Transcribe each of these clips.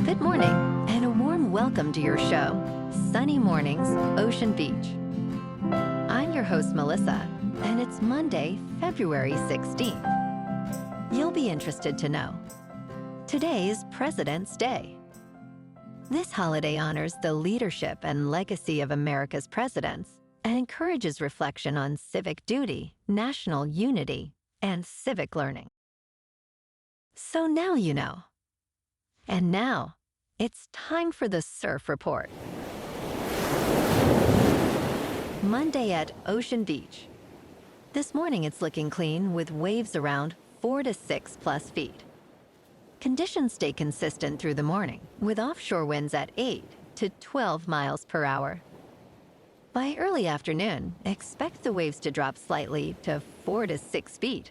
Good morning, and a warm welcome to your show, Sunny Mornings, Ocean Beach. I'm your host, Melissa, and it's Monday, February 16th. You'll be interested to know. Today is President's Day. This holiday honors the leadership and legacy of America's presidents and encourages reflection on civic duty, national unity, and civic learning. So now you know. And now, it's time for the Surf Report. Monday at Ocean Beach. This morning it's looking clean with waves around 4 to 6 plus feet. Conditions stay consistent through the morning with offshore winds at 8 to 12 miles per hour. By early afternoon, expect the waves to drop slightly to 4 to 6 feet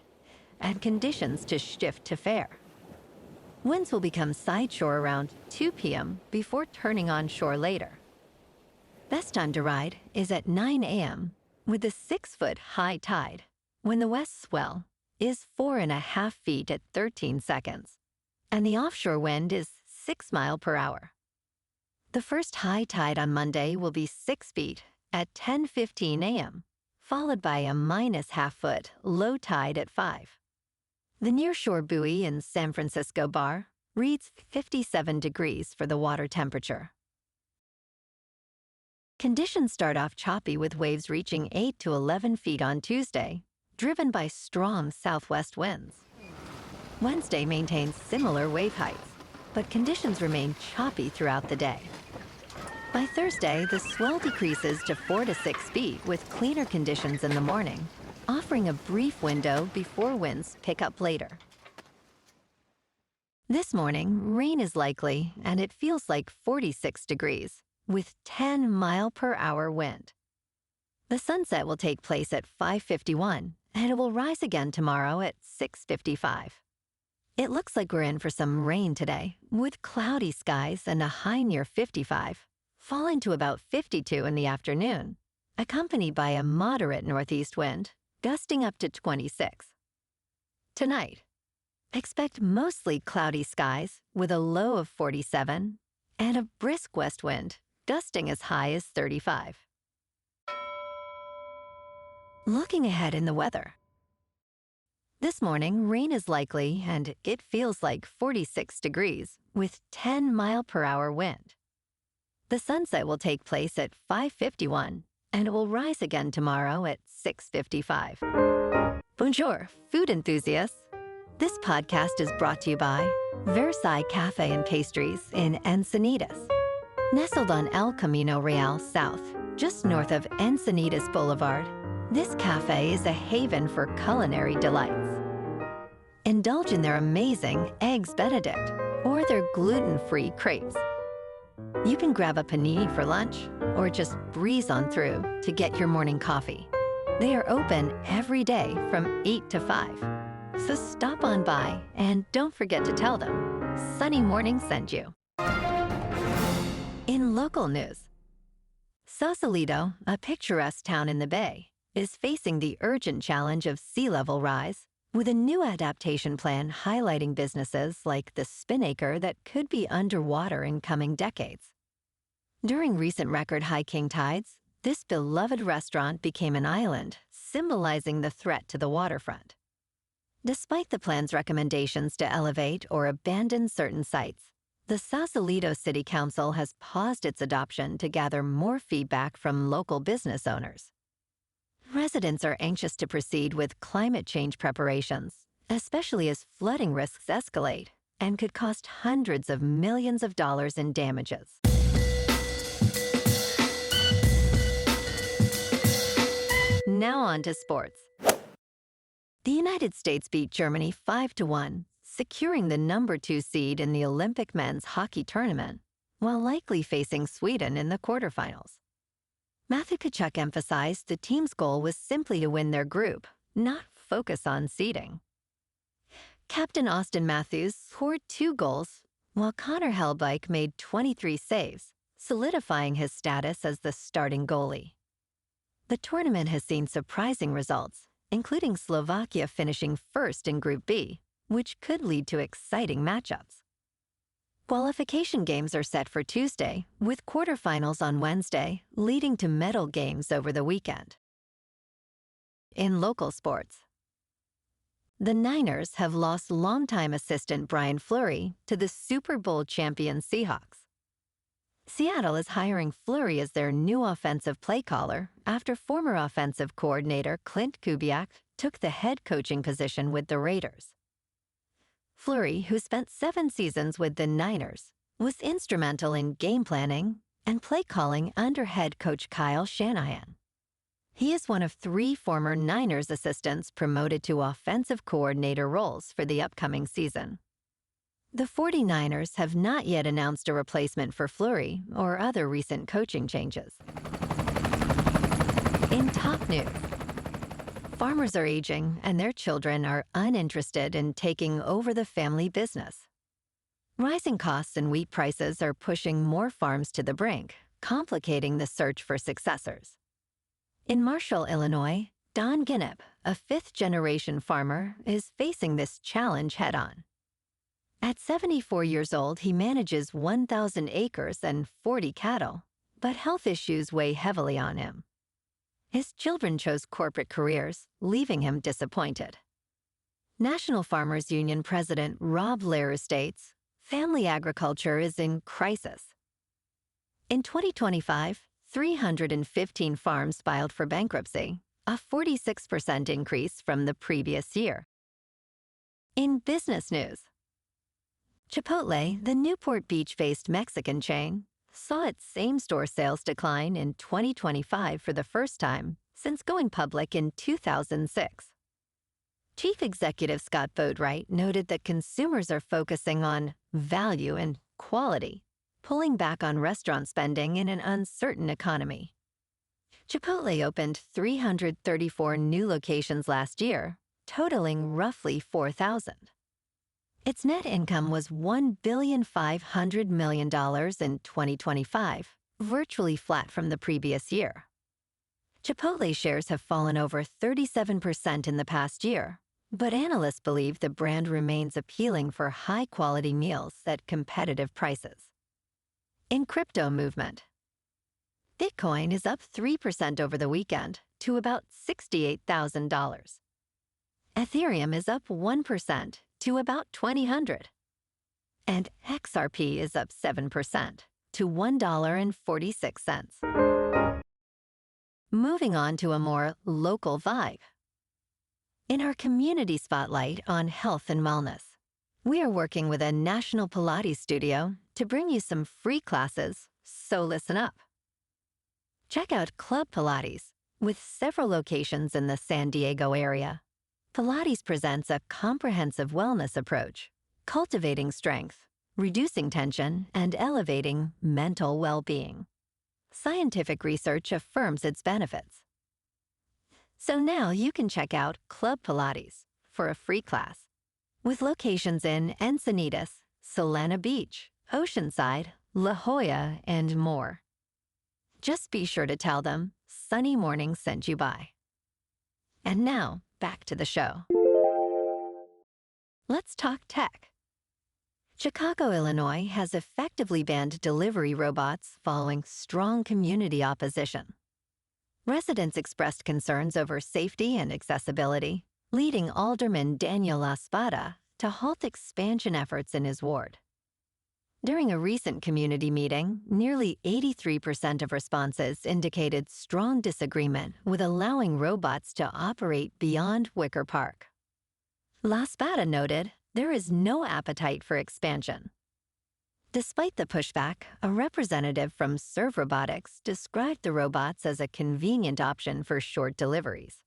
and conditions to shift to fair. Winds will become sideshore around 2 p.m. before turning onshore later. Best time to ride is at 9 a.m. with the 6-foot high tide, when the west swell is 4.5 feet at 13 seconds, and the offshore wind is 6 miles per hour. The first high tide on Monday will be 6 feet at 10:15 a.m., followed by a -0.5 foot low tide at 5. The nearshore buoy in San Francisco Bar reads 57 degrees for the water temperature. Conditions start off choppy with waves reaching 8 to 11 feet on Tuesday, driven by strong southwest winds. Wednesday maintains similar wave heights, but conditions remain choppy throughout the day. By Thursday, the swell decreases to 4 to 6 feet with cleaner conditions in the morning, offering a brief window before winds pick up later. This morning, rain is likely, and it feels like 46 degrees, with 10 mile per hour wind. The sunset will take place at 5:51, and it will rise again tomorrow at 6:55. It looks like we're in for some rain today, with cloudy skies and a high near 55, falling to about 52 in the afternoon, accompanied by a moderate northeast wind, gusting up to 26. Tonight, expect mostly cloudy skies with a low of 47 and a brisk west wind, gusting as high as 35. Looking ahead in the weather. This morning, rain is likely and it feels like 46 degrees with 10 mile per hour wind. The sunset will take place at 5:51 and it will rise again tomorrow at 6:55. Bonjour, food enthusiasts. This podcast is brought to you by Versailles Cafe and Pastries in Encinitas. Nestled on El Camino Real South, just north of Encinitas Boulevard, this cafe is a haven for culinary delights. Indulge in their amazing Eggs Benedict or their gluten-free crepes. You can grab a panini for lunch or just breeze on through to get your morning coffee. They are open every day from 8 to 5. So stop on by and don't forget to tell them Sunny Morning sent you. In local news, Sausalito, a picturesque town in the Bay, is facing the urgent challenge of sea level rise with a new adaptation plan highlighting businesses like the Spinnaker that could be underwater in coming decades. During recent record high king tides, this beloved restaurant became an island, symbolizing the threat to the waterfront. Despite the plan's recommendations to elevate or abandon certain sites, the Sausalito City Council has paused its adoption to gather more feedback from local business owners. Residents are anxious to proceed with climate change preparations, especially as flooding risks escalate and could cost hundreds of millions of dollars in damages. Now on to sports. The United States beat Germany 5-1, securing the number 2 seed in the Olympic men's hockey tournament, while likely facing Sweden in the quarterfinals. Matthew Tkachuk emphasized the team's goal was simply to win their group, not focus on seeding. Captain Austin Matthews scored 2 goals, while Connor Hellbike made 23 saves, solidifying his status as the starting goalie. The tournament has seen surprising results, including Slovakia finishing first in Group B, which could lead to exciting matchups. Qualification games are set for Tuesday, with quarterfinals on Wednesday, leading to medal games over the weekend. In local sports, the Niners have lost longtime assistant Brian Fleury to the Super Bowl champion Seahawks. Seattle is hiring Fleury as their new offensive play caller after former offensive coordinator Clint Kubiak took the head coaching position with the Raiders. Fleury, who spent 7 seasons with the Niners, was instrumental in game planning and play calling under head coach Kyle Shanahan. He is one of 3 former Niners assistants promoted to offensive coordinator roles for the upcoming season. The 49ers have not yet announced a replacement for Fleury or other recent coaching changes. In top news, farmers are aging and their children are uninterested in taking over the family business. Rising costs and wheat prices are pushing more farms to the brink, complicating the search for successors. In Marshall, Illinois, Don Ginnep, a 5th-generation farmer, is facing this challenge head-on. At 74 years old, he manages 1,000 acres and 40 cattle, but health issues weigh heavily on him. His children chose corporate careers, leaving him disappointed. National Farmers Union President Rob Lehrer states, "Family agriculture is in crisis." In 2025, 315 farms filed for bankruptcy, a 46% increase from the previous year. In business news, Chipotle, the Newport Beach-based Mexican chain, saw its same-store sales decline in 2025 for the first time since going public in 2006. Chief Executive Scott Boatwright noted that consumers are focusing on value and quality, pulling back on restaurant spending in an uncertain economy. Chipotle opened 334 new locations last year, totaling roughly 4,000. Its net income was $1.5 billion in 2025, virtually flat from the previous year. Chipotle shares have fallen over 37% in the past year, but analysts believe the brand remains appealing for high-quality meals at competitive prices. In crypto movement, Bitcoin is up 3% over the weekend to about $68,000. Ethereum is up 1% to about $2,000. And XRP is up 7% to $1.46. Moving on to a more local vibe. In our community spotlight on health and wellness, we are working with a national Pilates studio to bring you some free classes, so listen up. Check out Club Pilates, with several locations in the San Diego area. Pilates presents a comprehensive wellness approach, cultivating strength, reducing tension, and elevating mental well-being. Scientific research affirms its benefits. So now you can check out Club Pilates for a free class, with locations in Encinitas, Solana Beach, Oceanside, La Jolla, and more. Just be sure to tell them Sunny Morning sent you by. And now, back to the show. Let's talk tech. Chicago, Illinois has effectively banned delivery robots following strong community opposition. Residents expressed concerns over safety and accessibility, leading Alderman Daniel Laspada to halt expansion efforts in his ward. During a recent community meeting, nearly 83% of responses indicated strong disagreement with allowing robots to operate beyond Wicker Park. Laspada noted there is no appetite for expansion. Despite the pushback, a representative from Serve Robotics described the robots as a convenient option for short deliveries.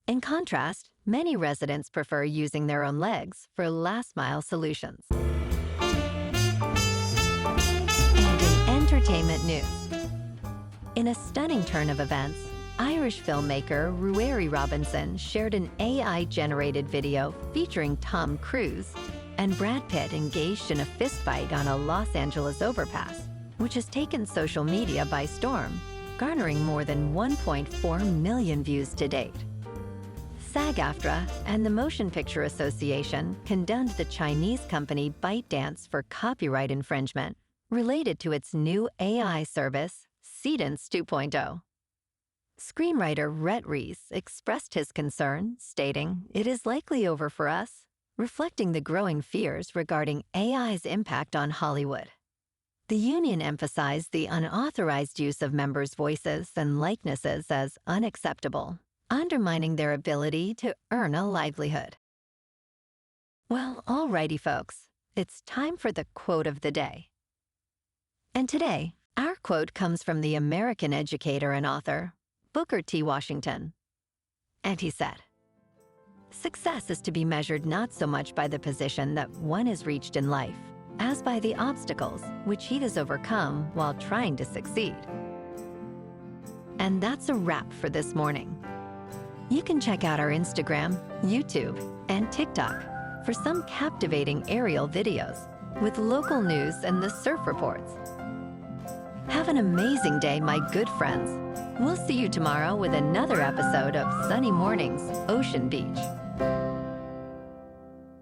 In contrast, many residents prefer using their own legs for last-mile solutions. Entertainment news. In a stunning turn of events, Irish filmmaker Ruairi Robinson shared an AI-generated video featuring Tom Cruise and Brad Pitt engaged in a fistfight on a Los Angeles overpass, which has taken social media by storm, garnering more than 1.4 million views to date. SAG-AFTRA and the Motion Picture Association condemned the Chinese company ByteDance for copyright infringement related to its new AI service, Cadence 2.0. Screenwriter Rhett Reese expressed his concern, stating, "It is likely over for us," reflecting the growing fears regarding AI's impact on Hollywood. The union emphasized the unauthorized use of members' voices and likenesses as unacceptable, undermining their ability to earn a livelihood. Well, alrighty, folks, it's time for the quote of the day. And today, our quote comes from the American educator and author, Booker T. Washington. And he said, "Success is to be measured not so much by the position that one has reached in life, as by the obstacles which he has overcome while trying to succeed." And that's a wrap for this morning. You can check out our Instagram, YouTube, and TikTok for some captivating aerial videos with local news and the surf reports. Have an amazing day, my good friends. We'll see you tomorrow with another episode of Sunny Mornings, Ocean Beach.